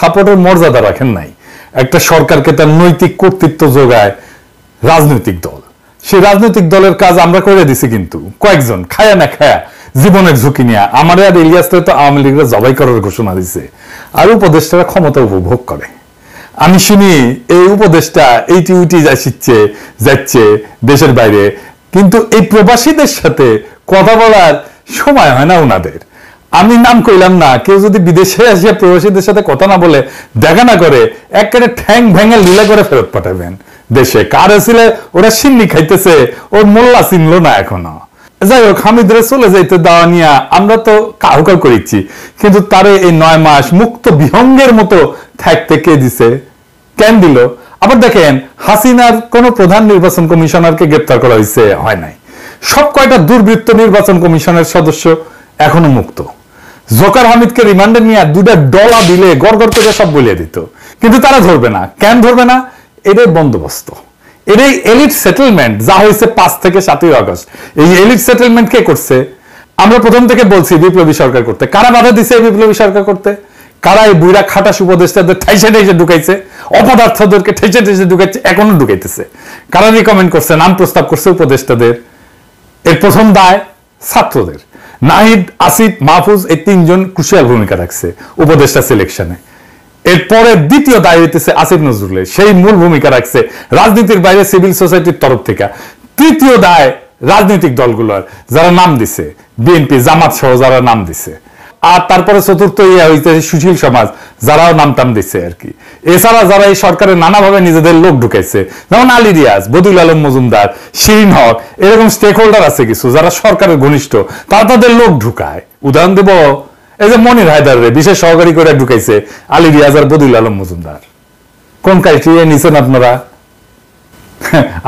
সাপোর্টের মর্যাদা রাখেন নাই। একটা সরকারকে তার নৈতিক কর্তৃত্ব যোগায় রাজনৈতিক দল, সেই রাজনৈতিক দলের কাজ আমরা করে দিছি, কিন্তু কয়েকজন খায়া না খায়া জীবনের ঝুঁকি নিয়ে আমার আর ইলিয়াসকে তো আওয়ামী লীগরা জবাই করার ঘোষণা দিছে, আর উপদেষ্টারা ক্ষমতা উপভোগ করে। আমি শুনি এই উপদেষ্টা এইটি উইটি যাচ্ছে দেশের বাইরে, কিন্তু এই প্রবাসীদের সাথে কথা বলার সময় হয় না ওনাদের। আমি নাম কইলাম না, কেউ যদি বিদেশে আসিয়া প্রবাসীদের সাথে কথা না বলে, দেখা না করে, একেবারে ঠ্যাং ভেঙে লীলা করে ফেরত পাঠাবেন দেশে। কার ছিলে ওরা সিন্নি খাইতেছে, ওর মোল্লা চিনলো না এখনো। যাই হোক, হামিদরে চলে যাইতে দেওয়া নিয়ে আমরা তো কাহুকাল করেছি, কিন্তু তারে এই 9 মাস মুক্ত বিহঙ্গের মতো থাকতে কে দিছে, কেন দিল? আবার দেখেন, হাসিনার কোন প্রধান নির্বাচন কমিশনারকে গ্রেপ্তার করা হয়েছে, হয় নাই। সব কয়টা দুর্বৃত্ত নির্বাচন কমিশনের সদস্য এখনো মুক্ত। জোকার হামিদকে রিমান্ডে নিয়ে 2টা ডলা দিলে গড়গড় করে সব বলিয়ে দিত, কিন্তু তারা ধরবে না। কেন ধরবে না? এটাই বন্দোবস্ত, এটাই এলিট সেটেলমেন্ট যা হয়েছে 5 থেকে 7ই আগস্ট। এই এলিট সেটেলমেন্ট কে করছে? আমরা প্রথম থেকে বলছি বিপ্লবী সরকার করতে। কারা বাধা দিছে বিপ্লবী সরকার করতে? কারা এই বুইরা খাটাস উপদেষ্টাদের ঠাইসে ঢুকাইছে, অপদার্থদেরকে ঠেসে ঢুকাইছে, এখনো ঢুকাইতেছে? কারা রিকমেন্ড করছে, নাম প্রস্তাব করছে উপদেষ্টাদের? এর প্রথম দায় ছাত্রদের। নাহিদ, আসিফ, মাহফুজ এই 3 জন ক্রুশিয়াল ভূমিকা রাখছে উপদেষ্টা সিলেকশনে। এরপরে দ্বিতীয় দায় হইতেছে আসিফ নজরুলের, সেই মূল ভূমিকা রাখছে রাজনীতির বাইরে সিভিল সোসাইটির তরফ থেকে। তৃতীয় দায় রাজনৈতিক দলগুলোর, যারা নাম দিছে, বিএনপি, জামাত সহ যারা নাম দিছে। আর তারপরে চতুর্থ হইতেছে সুশীল সমাজ, যারাও নাম টাম দিচ্ছে আর কি। এছাড়া যারা এই সরকারের নানাভাবে নিজেদের লোক ঢুকাইছে, যেমন আলী রিয়াজ, বদিউল আলম মজুমদার, শিরিন হক, এরকম স্টেক হোল্ডার আছে কিছু যারা সরকারের ঘনিষ্ঠ, তারা তাদের লোক ঢুকায়। উদাহরণ দেব, এই যে মনির হায়দারে বিশেষ সহকারী করে ঢুকাইছে আলী রিয়াজ আর বদিউল আলম মজুমদার। কোন ক্রাইটেরিয়া নিছেন আপনারা?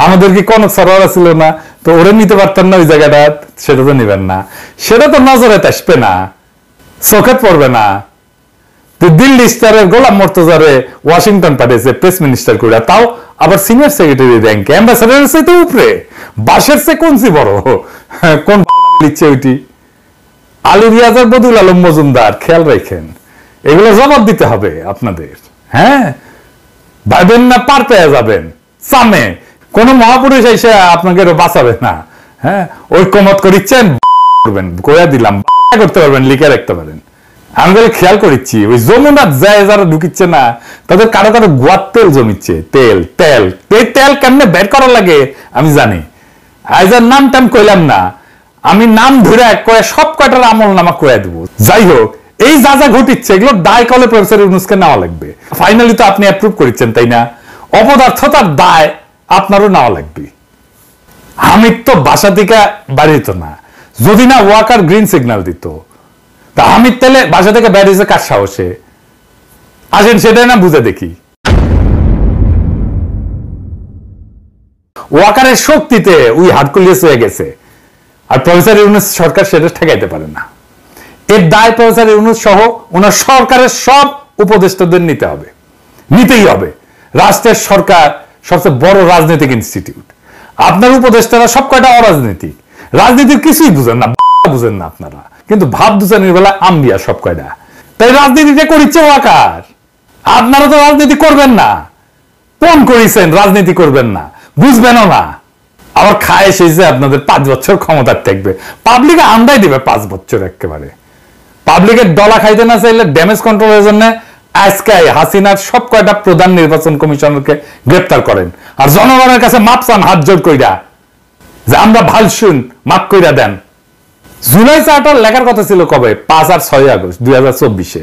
আমাদের কি কোন সরকার ছিল না? তো ওরে নিতে পারতেন না ওই জায়গাটা? সেটা তো নিবেন না, সেটা তো নজরে আসবে না, চোখে পড়বে না। দিল্লি স্টারের গোলাম মর্তজারে ওয়াশিংটন পাঠিয়েছে প্রেস মিনিস্টার করে, তাও আবার সিনিয়র সেক্রেটারি র্যাঙ্কে, অ্যাম্বাসেডারের চাইতে উপরে, বাসের চেয়ে কোনসি বড়, কোন লিখছে ওইটি? আলী রিয়াজ আর বদিউল আলম মজুমদার, খেয়াল রাখেন, এগুলো জবাব দিতে হবে আপনাদের। হ্যাঁ, ভাবেন না পার পেয়ে যাবেন সামনে, কোন মহাপুরুষ এসে আপনাকে বাঁচাবে না। হ্যাঁ, ঐক্যমত করিচ্ছেন, করবেন, কইয়া দিলাম, করতে পারবেন, লিখে রাখতে পারেন। আমি খেয়াল করেছি, ওই যমুনা যায় যারা ঢুকিচ্ছে না, তাদের কারো কারো গোয়ার তেল জমিচ্ছে, তেল তেল তেল কেমনে বের করা লাগে আমি জানি। আজ আর নাম টাম কইলাম না, আমি নাম ধরে কয়ে সব কয়টার আমল নামা কয়ে দেবো। যাই হোক, এই যা যা ঘটিচ্ছে এগুলো দায় কলে প্রফেসর ইউনূসকে নেওয়া লাগবে। ফাইনালি তো আপনি অ্যাপ্রুভ করেছেন, তাই না? অপদার্থতার দায় আপনারও নেওয়া লাগবে। হামিদ তো বাসা থেকে বাড়িত না, যদি না ওয়াকার গ্রিন সিগন্যাল দিত। তা হামিদ তাহলে বাসা থেকে বেরিয়েছে কার সাহসে? আসেন সেটাই না বুঝে দেখি। ওয়াকারের শক্তিতে ওই হাটকুলিয়ে হয়ে গেছে, আর প্রফেসর ইউনূস সরকার সেটা ঠেকাইতে পারে না। এর দায় প্রফেসর ইউনূস সহ ওনার সরকারের সব উপদেষ্টাদের নিতে হবে, নিতেই হবে। রাষ্ট্রের সরকার সবচেয়ে বড় রাজনৈতিক ইনস্টিটিউট। আপনার উপদেষ্টারা সব কয়টা অরাজনৈতিক, রাজনীতির কিছুই বুঝেন না, বুঝেন না আপনারা, কিন্তু ভাব দুচানির বেলা আম্বিয়া সব কয়টা। তাই রাজনীতিটা করিচ্ছে ওয়াকার। আপনারা তো রাজনীতি করবেন না, পণ করেছেন রাজনীতি করবেন না, বুঝবেনও না। আবার খায় এসেছে আপনাদের 5 বছর ক্ষমতার থাকবে, পাবলিকে আন্দাই দিবে 5 বছর একেবারে। পাবলিকের ডলা খাইতে না চাইলে ড্যামেজ কন্ট্রোলের জন্য আজকে হাসিনার সব কয়টা প্রধান নির্বাচন কমিশনারকে গ্রেপ্তার করেন, আর জনগণের কাছে মাপ চান হাত জোর কইরা, যে আমরা ভাল শুন, মাপ কইরা দেন। জুলাই চার্টার লেখার কথা ছিল কবে? 5 আর 6 আগস্ট 2024-এ।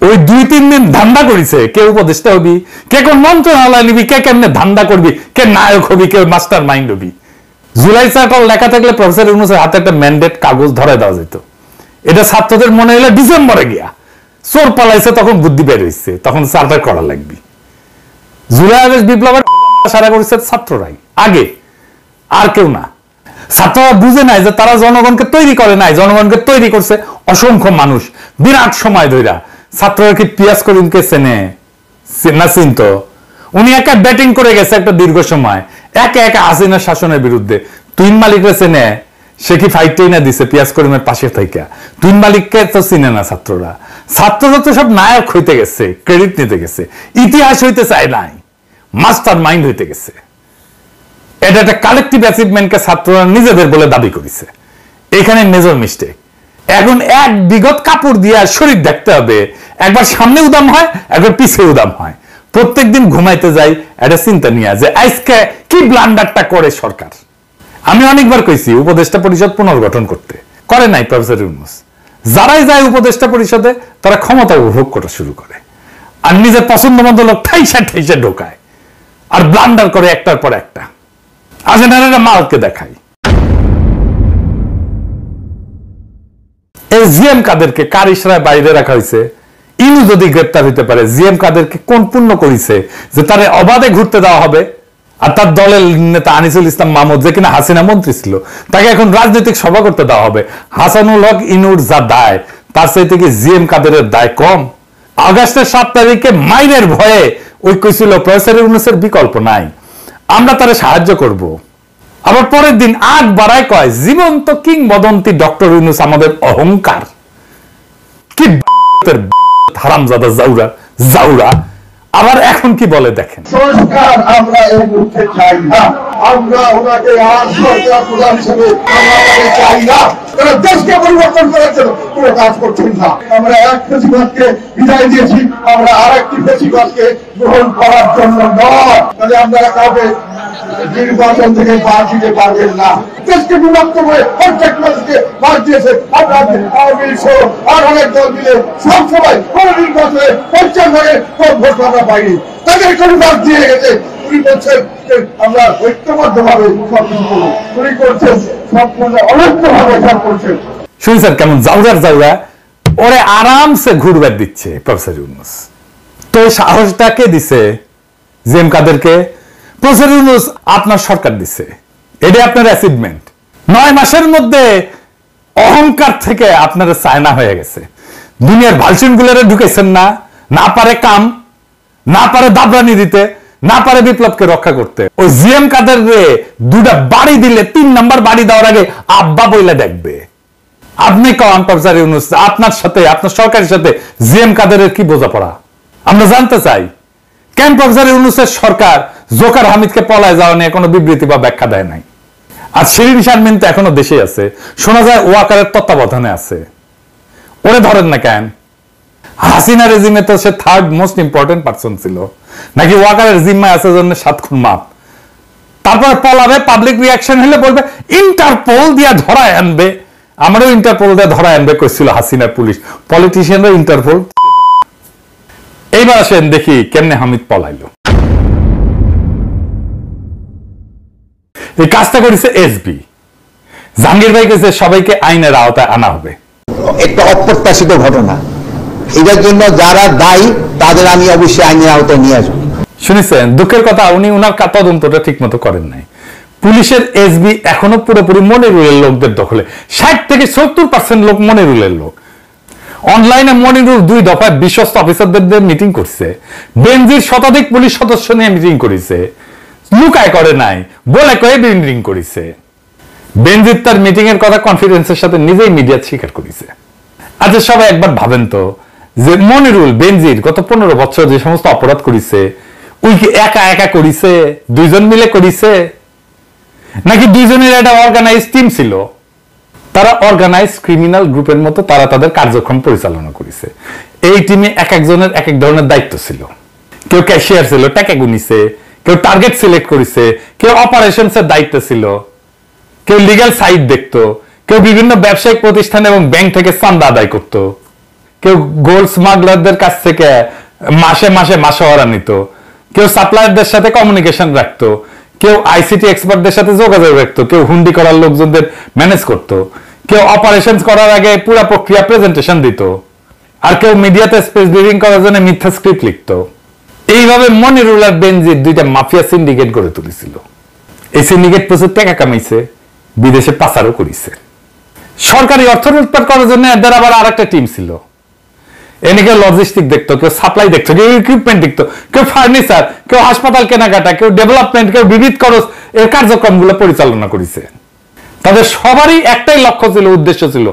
ওই 2-3 দিন ধান্দা করেছে, কে উপদেষ্টা হবি, কে কোন মন্ত্রণালয় নিবি, কে কেমনে ধান্দা করবি, কে নায়ক হবি, কে মাস্টার মাইন্ড হবি। জুলাই চার্টার লেখা থাকলে প্রফেসর ইউনূসের হাতে একটা ম্যান্ডেট কাগজ ধরায় দেওয়া যেত। এটা ছাত্রদের মনে হলে ডিসেম্বরে গিয়া চোর পালাইছে, তখন বুদ্ধি বের হয়েছে, তখন চার্টার করা লাগবে। জুলাই আগস্ট বিপ্লবের সারা করেছে ছাত্ররাই আগে, আর কেউ না। ছাত্ররা বুঝে নাই যে তারা জনগণকে তৈরি করে নাই, জনগণকে তৈরি করছে অসংখ্য মানুষ বিরাট সময় ধরে। ছাত্ররা কি পিয়াস করিমকে চেনে না? চিনত? উনি একা ব্যাটিং করে গেছে একটা দীর্ঘ সময়, একে একা হাসিনার শাসনের বিরুদ্ধে। তুইন মালিকরা চেনে? সে কি ফাইটটাই না দিছে পিয়াজ করিমের পাশে থেকে? তুইন মালিককে তো চিনে না ছাত্ররা। ছাত্ররা তো সব নায়ক হইতে গেছে, ক্রেডিট নিতে গেছে, ইতিহাস হইতে চায় নাই, মাস্টার মাইন্ড হইতে গেছে। এটা একটা কালেকটিভ অ্যাচিভমেন্টকে ছাত্ররা নিজেদের বলে দাবি করেছে। এখানে মেজর মিস্টেক। এখন এক বিগত কাপড় দিয়ে শরীর দেখতে হবে, একবার সামনে উদাম হয়, একবার পিছে উদাম হয়। প্রত্যেকদিন ঘুমাইতে যাই একটা চিন্তা নিয়ে যে আজকে কি ব্লান্ডারটা করে সরকার। আমি অনেকবার কইছি উপদেষ্টা পরিষদ পুনর্গঠন করতে, করে নাই প্রফেসর ইউনূস। যারাই যায় উপদেষ্টা পরিষদে তারা ক্ষমতা উপভোগ করা শুরু করে, আর নিজের পছন্দ মতো লোক ঠাইসা ঠাইসা ঢোকায়, আর ব্লান্ডার করে একটার পর একটা। আজ এটা মালকে দেখাই। এই জিএম কাদেরকে কার ইশরায় বাইরে রাখা হয়েছে? ইনু যদি গ্রেপ্তার হইতে পারে, জিএম কাদেরকে কোন পুণ্য করিছে যে তারে অবাধে ঘুরতে দেওয়া হবে? আর তার দলের নেতা আনিসুল ইসলাম মাহমুদ, যে কিনা হাসিনা মন্ত্রী ছিল, তাকে এখন রাজনৈতিক সভা করতে দেওয়া হবে। হাসানুল হক ইনুর যা দায়, তার চাইতে কি জিএম কাদেরের দায় কম? আগস্টের 7 তারিখে মাইনের ভয়ে ওই কইছিল প্রফেসর ইউনূসের বিকল্প নাই, আমরা তারে সাহায্য করব। আবার পরের দিন আগ বাড়ায় কয় জীবন্ত কিংবদন্তি ডক্টর ইউনূস আমাদের অহংকার। কি হারামজাদা জাউরা জাউরা। আবার এখন কি বলে দেখেন, সংস্কার আমরা এই মুহূর্তে চাই না, আমরা ওনাকে আর সরকার প্রধান হিসেবে আমরা চাই না। তারা দেশকে পরিবর্তন করার জন্য কোনো কাজ করছেন না। আমরা এক ফেসিবাদকে বিদায় দিয়েছি, আমরা আর একটি ফেসিবাদকে গ্রহণ করার জন্য নয়। তাহলে আমরা কাউকে নির্বাচন থেকে বাদ দিতে পারবেন না। দেশকে বিভক্ত করে প্রত্যেক মানুষকে বাদ দিয়েছে। আমরা আওয়ামী লীগ সহ আর অনেক দল মিলে সব সময় কোনো নির্বাচনে 50 ভাগের কম ভোট আমরা পাইনি, তাদের কোনো বাদ দিয়ে গেছে। উনি বলছেন আমরা ঐক্যবদ্ধ ভাবে সবকিছু করবো, উনি করছেন সম্পূর্ণ অনৈক্য ভাবে সব করছেন। শুনছেন কেমন জাউরার জাউরা? ওরে আরামসে ঘুরবার দিচ্ছে প্রফেসর ইউনূস। তো সাহসটাকে দিছে জিএম কাদেরকে? প্রফেসর ইউনূস আপনার সরকার দিছে, এটা আপনার অ্যাচিভমেন্ট। 9 মাসের মধ্যে অহংকার থেকে আপনার চায়না হয়ে গেছে। দুনিয়ার ভালসিন গুলারে ঢুকেছেন না, না পারে কাম, না পারে দাবরানি দিতে, না পারে বিপ্লবকে রক্ষা করতে। ওই জিএম কাদের রে 2টা বাড়ি দিলে 3 নাম্বার বাড়ি দেওয়ার আগে আব্বা বইলে দেখবে। আপনি কন প্রফেসর ইউনূস, আপনার সাথে আপনার সরকারের সাথে জিএম কাদেরের কি বোঝাপড়া আমরা জানতে চাই। কেন প্রফেসর ইউনূসের সরকার জোকার হামিদকে পলায় যাওয়া নিয়ে কোনো বিবৃতি বা ব্যাখ্যা দেয় নাই? আর শিরিন শারমিন তো এখনো দেশে আছে, শোনা যায় ওয়াকারের তত্ত্বাবধানে আছে। ওরে ধরেন না কেন? হাসিনা রেজিমে তো সে 3rd মোস্ট ইম্পর্টেন্ট পারসন ছিল, নাকি ওয়াকারের জিম্মায় আছে জন্য 7 খুন মাপ? তারপর পলাবে, পাবলিক রিয়াকশন হলে বলবে ইন্টারপোল দিয়া ধরায় আনবে। আমারও ইন্টারপোল দিয়ে ধরায় আনবে কইছিল হাসিনার পুলিশ। পলিটিশিয়ানরা ইন্টারপোল। এইবার আসেন দেখি কেমনে হামিদ পলাইলো। এই কাজটা করেছে এসবি। জাহাঙ্গীর ভাই কইছে সবাইকে আইনের আওতায় আনা হবে। একটা অপ্রত্যাশিত ঘটনা, এটার জন্য যারা দায়ী তাদের আমি অবশ্যই আইনের আওতায় নিয়ে আসবো। শুনেছেন দুঃখের কথা, উনি উনার তদন্তটা ঠিক মতো করেন নাই। পুলিশের এসবি এখনো পুরোপুরি মনিরুলের লোকদের দখলে। 60 থেকে 70% লোক মনিরুলের লোক। অনলাইনে মনিরুল 2 দফায় বিশ্বস্ত অফিসারদের মিটিং করছে, বেনজির শতাধিক পুলিশ সদস্য নিয়ে মিটিং করেছে, লুকায় করে নাই, বলে কয়ে মিটিং করেছে। বেনজির তার মিটিং এর কথা কনফিডেন্সের সাথে নিজেই মিডিয়া স্বীকার করেছে। আচ্ছা সবাই একবার ভাবেন তো যে মনিরুল বেনজির গত 15 বছর যে সমস্ত অপরাধ করেছে, ওই কি একা একা করেছে, 2 জন মিলে করেছে, নাকি 2 জনের একটা অর্গানাইজ টিম ছিল? তারা অর্গানাইজ ক্রিমিনাল গ্রুপের মতো তারা তাদের কার্যক্রম পরিচালনা করেছে। এই টিমে এক একজনের এক এক ধরনের দায়িত্ব ছিল। কেউ ক্যাশিয়ার ছিল, টাকা গুনিছে, কেউ টার্গেট সিলেক্ট করেছে, কেউ অপারেশনস এর দায়িত্ব ছিল, কেউ লিগ্যাল সাইড দেখতো, কেউ বিভিন্ন ব্যবসায়িক প্রতিষ্ঠান এবং ব্যাংক থেকে চাঁদা আদায় করত, কেউ গোল্ড স্মাগলারদের কাছ থেকে মাসে মাসে মাসোয়ারা নিত, কেউ সাপ্লায়ারদের সাথে কমিউনিকেশন রাখতো, কেউ আইসিটি এক্সপার্টদের সাথে যোগাযোগ রাখতো, কেউ হুন্ডি করার লোকজনদের ম্যানেজ করত, কেউ অপারেশন করার আগে পুরো প্রক্রিয়া প্রেজেন্টেশন দিত, আর কেউ মিডিয়াতে স্পেস বিল্ডিং করার জন্য মিথ্যা স্ক্রিপ্ট লিখত। এইভাবে মনিরুল আর বেনজির 2টা মাফিয়া সিন্ডিকেট গড়ে তুলেছিল। এই সিন্ডিকেট প্রচুর টাকা কামাইছে, বিদেশে পাচারও করেছে। সরকারি অর্থ লুটপাট করার জন্য এদের আবার আরেকটা টিম ছিল। এনে কেউ লজিস্টিক দেখতো, কেউ সাপ্লাই দেখতো, কেউ ইকুইপমেন্ট দেখতো, কেউ ফার্নিচার, কেউ হাসপাতাল কেনাকাটা, কেউ ডেভেলপমেন্ট, কেউ বিবিধ খরচ এর কার্যক্রমগুলো পরিচালনা করেছে। তাদের সবারই একটাই লক্ষ্য ছিল, উদ্দেশ্য ছিল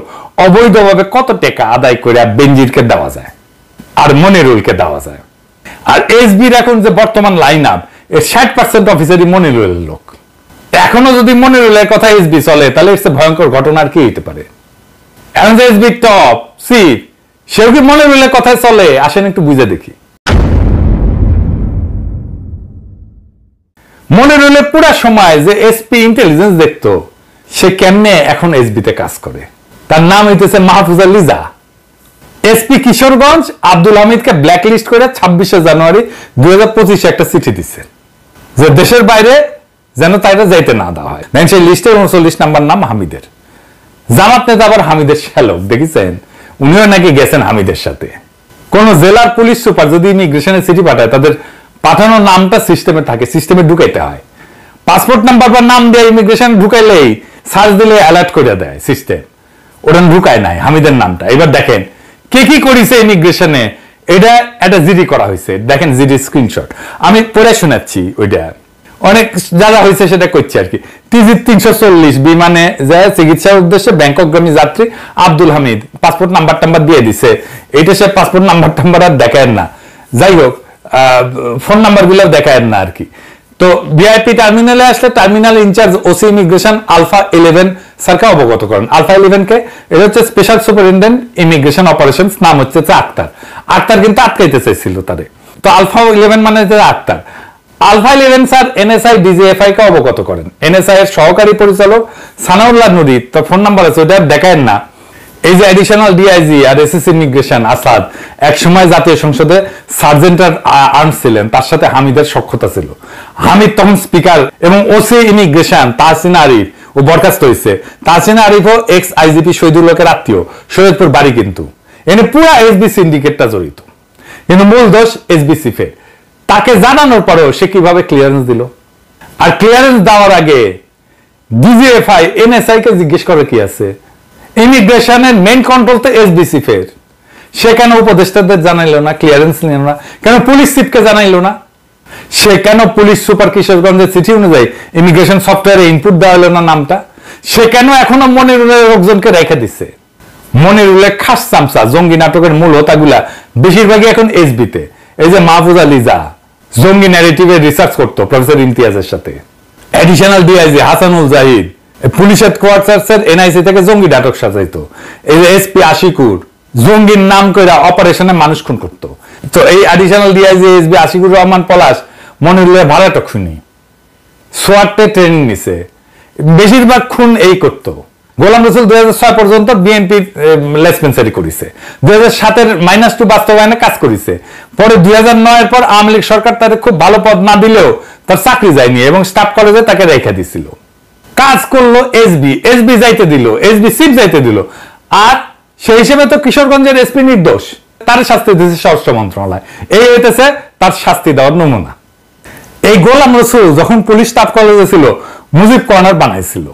অবৈধভাবে কত টাকা আদায় করে বেনজিরকে দেওয়া যায় আর মনিরুলকে দেওয়া যায়। আর এসবির এখন যে বর্তমান লাইন আপ, এর 60% অফিসারই মনিরুলের লোক। এখনো যদি মনিরুলের কথা এসবি চলে, তাহলে এর ভয়ঙ্কর ঘটনা আর কি হতে পারে? এখন যে এসবি টপ চিফ, সেও কি মনিরুলের কথায় চলে? আসেন একটু বুঝে দেখি। মনিরুলের পুরা সময় যে এসপি ইন্টেলিজেন্স দেখতো, সে কেমনে এখন এসবিতে কাজ করে। তার নাম হইতেছে মাহফুজা লিজা। এসপি কিশোরগঞ্জ আব্দুল হামিদকে ব্ল্যাকলিস্ট করে 26শে জানুয়ারি 2025 একটা চিঠি দিচ্ছে যে দেশের বাইরে যেন তাইরা যাইতে না দেওয়া হয়। দেখেন সেই লিস্টে 39 নাম্বার নাম হামিদের। জামাত নেতা আবার হামিদের শ্যালক, দেখেছেন? উনিও নাকি গেছেন হামিদের সাথে। কোন জেলার পুলিশ সুপার যদি ইমিগ্রেশনের চিঠি পাঠায়, তাদের পাঠানোর নামটা সিস্টেমে থাকে, সিস্টেমে ঢুকাইতে হয়। পাসপোর্ট নাম্বার বা নাম দিয়ে ইমিগ্রেশন ঢুকাইলেই সার্চ দিলে অ্যালার্ট করে দেয় সিস্টেম। ওটা ঢুকায় নাই হামিদের নামটা। এবার দেখেন কে কি করেছে ইমিগ্রেশনে, এটা একটা জিডি করা হয়েছে। দেখেন জিডি স্ক্রিনশট, আমি পড়ে শোনাচ্ছি। ওইটা অনেক যারা হয়েছে সেটা করছে আর কি। টিজি 340 বিমানে যায় চিকিৎসার উদ্দেশ্যে ব্যাংককগামী যাত্রী আব্দুল হামিদ, পাসপোর্ট নাম্বার টাম্বার দিয়ে দিছে। এইটা সে পাসপোর্ট নাম্বার টাম্বার আর দেখায় না, যাই হোক ফোন নাম্বার গুলো দেখায় না আর কি। তো ভিআইপি টার্মিনালে আসলে terminal incharge OC immigration alpha 11 স্যারকে অবগত করেন। আলফা 11 কে এটা হচ্ছে স্পেশাল সুপারিনটেন্ডেন্ট ইমিগ্রেশন অপারেশনস, নাম হচ্ছে আক্তার। আক্তার কিন্তু আটকাইতে চাইছিল তারে, তো আলফা 11 মানে Akhtar. Alpha 11 sir NSI DGFI কে অবগত করেন। এনএসআই এর সহকারী পরিচালক সানাউল্লাহ নুরি, তো ফোন নাম্বার আছে, ওটা দেখায় না। এই যে অ্যাডিশনাল ডিআইজি আর এসএস ইমিগ্রেশন আসাদ এক সময় জাতীয় সংসদে সার্জেন্ট আর্মস ছিলেন, তার সাথে হামিদের সখ্যতা ছিল। হামিদ তখন স্পিকার এবং ওসি ইমিগ্রেশন তাহসিনা আরিফ ও বরখাস্ত হয়েছে। তাহসিনা আরিফও এক্স আইজিপি শহীদুল হকের আত্মীয়, শরীয়তপুর বাড়ি। কিন্তু এনে পুরো এসবি সিন্ডিকেটটা জড়িত, কিন্তু মূল দোষ এসবি চিফের। তাকে জানানোর পরেও সে কিভাবে ক্লিয়ারেন্স দিল? আর ক্লিয়ারেন্স দেওয়ার আগে ডিজিএফআই এনএসআই কে জিজ্ঞেস করে কি আছে। ইমিগ্রেশনের মেইন কন্ট্রোল তো এসবি চিফের, সে কেন উপদেষ্টাদের জানাইলো না, ক্লিয়ারেন্স নিল না? কেন পুলিশ চিফকে জানাইলো না? সে কেন পুলিশ সুপার কিশোরগঞ্জের চিঠি অনুযায়ী ইমিগ্রেশন সফটওয়্যারে ইনপুট দেওয়া হলো না নামটা? সে কেন এখনো মনিরুলের লোকজনকে রেখে দিচ্ছে? মনিরুলের খাস চামচা জঙ্গি নাটকের মূল হোতাগুলা বেশিরভাগই এখন এসবিতে। এই যে মাহফুজা লিজা জঙ্গি ন্যারেটিভে রিসার্চ করতো প্রফেসর ইমতিয়াজের সাথে। Additional DIG Hasanul Zahid police হেডকোয়ার্টার্সের এনআইসি থেকে জঙ্গি নাটক সাজাইতো। এই যে এসপি আশিকুর জঙ্গির নাম করে অপারেশনে মানুষ খুন করতো। তো এই additional DIG SP Ashiqur Rahman Palash মনিরুলের ভাড়াটক খুনি, সোয়াটে ট্রেনিং নিছে, বেশিরভাগ খুন এই করতো। গোলাম রসুল 2006 পর্যন্ত বিএনপি লেসপেন্সারি করেছে, 2007-এর -2 বাস্তবায়নে কাজ করেছে। পরে 2009-এর পর আওয়ামী লীগ সরকার তাদের খুব ভালো পদ না দিলেও তার চাকরি যায়নি এবং স্টাফ কলেজে তাকে রেখে দিছিল। কাজ করলো এসবি, এসবি যাইতে দিল, এসবি চিফ যাইতে দিল। আর সেই হিসেবে তো কিশোরগঞ্জের এসপি নির্দোষ, তার শাস্তি দিয়েছে স্বরাষ্ট্র মন্ত্রণালয়। এই হইতেছে তার শাস্তি দেওয়ার নমুনা। এই গোলাম রসুল যখন পুলিশ স্টাফ কলেজে ছিল, মুজিব কর্নার বানাইছিল,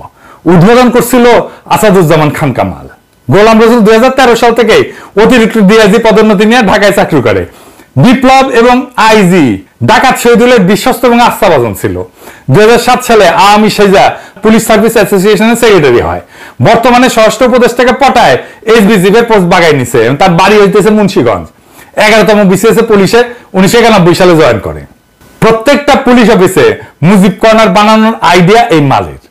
উদ্বোধন করছিল আসাদুজ্জামান খান কামাল। গোলাম রসুল 2013 সাল থেকে অতিরিক্ত ডিআইজি পদোন্নতি নিয়ে ঢাকায় চাকরি করে। বিপ্লব এবং আইজি ডাকাত শহীদুলের বিশ্বস্ত এবং আস্থাভাজন ছিল। 2007 সালে আওয়ামী সেজা পুলিশ সার্ভিস অ্যাসোসিয়েশনের সেক্রেটারি হয়। বর্তমানে স্বরাষ্ট্র উপদেষ্টাকে পটায় এসবি চিফের পোস্ট বাগাই নিছে। তার বাড়ি হইতেছে মুন্সিগঞ্জ। 11তম বিসিএস পুলিশে 1991 সালে জয়েন করে। প্রত্যেকটা পুলিশ অফিসে মুজিব কর্নার বানানোর আইডিয়া এই মালের।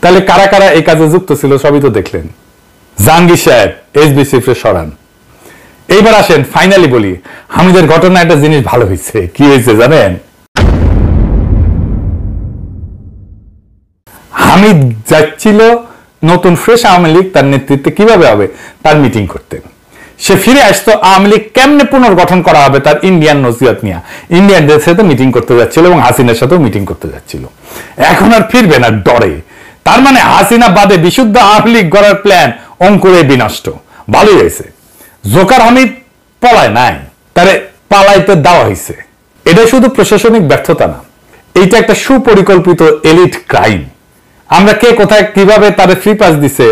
তাহলে কারা কারা এই কাজে যুক্ত ছিল সবই তো দেখলেন। জাহাঙ্গীর সাহেব এসবি চিফের সরান। এইবার আসেন ফাইনালি বলি, হামিদের ঘটনা একটা জিনিস ভালো হয়েছে। কি হয়েছে জানেন? হামিদ যাচ্ছিল নতুন ফ্রেশ আওয়ামী লীগ তার নেতৃত্বে কিভাবে হবে তার মিটিং করতে। সে ফিরে আসতো আওয়ামী লীগ কেমনে পুনর্গঠন করা হবে তার ইন্ডিয়ান নসিহত নিয়ে ইন্ডিয়ানদের সাথে মিটিং করতে যাচ্ছিল এবং হাসিনার সাথেও মিটিং করতে যাচ্ছিল। এখন আর ফিরবে না ডরে। তার মানে হাসিনা বাদে বিশুদ্ধ আওয়ামী লীগ গড়ার প্ল্যান অঙ্কুরে বিনষ্ট। ভালোই হয়েছে, জোকার হামিদ পলায় নাই, তারে পালাইতে দেওয়া হয়েছে। এটা শুধু প্রশাসনিক ব্যর্থতা না, এইটা একটা সুপরিকল্পিত এলিট ক্রাইম। আমরা কে কোথায় কিভাবে তারে ফ্রি পাস দিছে,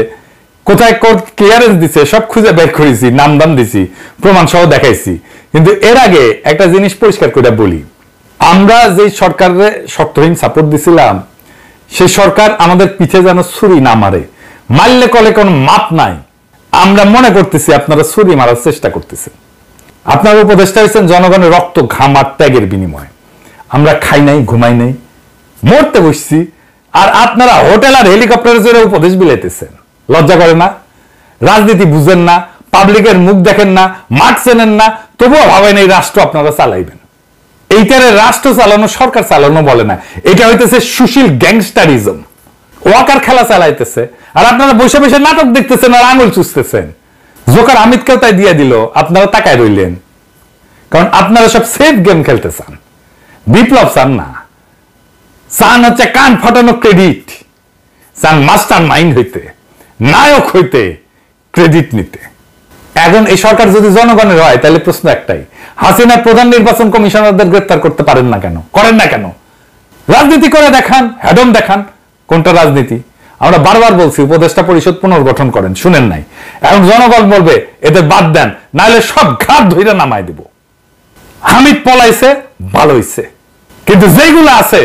কোথায় ক্লিয়ারেন্স দিছে সব খুঁজে বের করেছি, নাম দাম দিছি, প্রমাণ সহ দেখাইছি। কিন্তু এর আগে একটা জিনিস পরিষ্কার করে বলি, আমরা যে সরকারের শর্তহীন সাপোর্ট দিছিলাম, সেই সরকার আমাদের পিছে যেন ছুরি না মারে মারলে কলে কোনো মাপ নাই। আমরা মনে করতেছি আপনারা ছুরি মারার চেষ্টা করতেছেন। আপনার উপদেষ্টা হয়েছেন জনগণের রক্ত ঘাম আর ত্যাগের বিনিময়ে। আমরা খাই নাই, ঘুমাই নাই, মরতে বসছি, আর আপনারা হোটেল আর হেলিকপ্টারের জন্য উপদেশ বিলাইতেছেন। লজ্জা করে না? রাজনীতি বুঝেন না, পাবলিকের মুখ দেখেন না, মাঠ চেনেন না, তবুও ভাবেন এই রাষ্ট্র আপনারা চালাইবেন। এইটারে রাষ্ট্র চালানো, সরকার চালানো বলে না, এটা হইতেছে সুশীল গ্যাংস্টারিজম। ওয়াকার খেলা চালাইতেছে, আর আপনারা বসে বসে নাটক দেখতেছেন আর আঙুল চুষতেছেন। জোকার আমিতকেও তাই দিয়ে দিল, আপনারা তাকায় রইলেন। কারণ আপনারা সব সেফ গেম খেলতে চান, বিপ্লব চান না। চান হচ্ছে কান ফাটানো ক্রেডিট, চান মাস্টার মাইন্ড হইতে, নায়ক হইতে, ক্রেডিট নিতে। এখন এই সরকার যদি জনগণের হয়, তাহলে প্রশ্ন একটাই, হাসিনা প্রধান নির্বাচন কমিশনারদের গ্রেফতার করতে পারেন না কেন, করেন না কেন? রাজনীতি করে দেখান, হ্যাডম দেখান। কোনটা রাজনীতি? আমরা বারবার বলছি উপদেষ্টা পরিষদ পুনর্গঠন করেন, শুনেন নাই। এখন জনগণ বলবে এদের বাদ দেন, নাহলে সব ঘাট ধইরা নামায় দিব। হামিদ পলাইছে, ভালো হইছে, কিন্তু যেগুলো আছে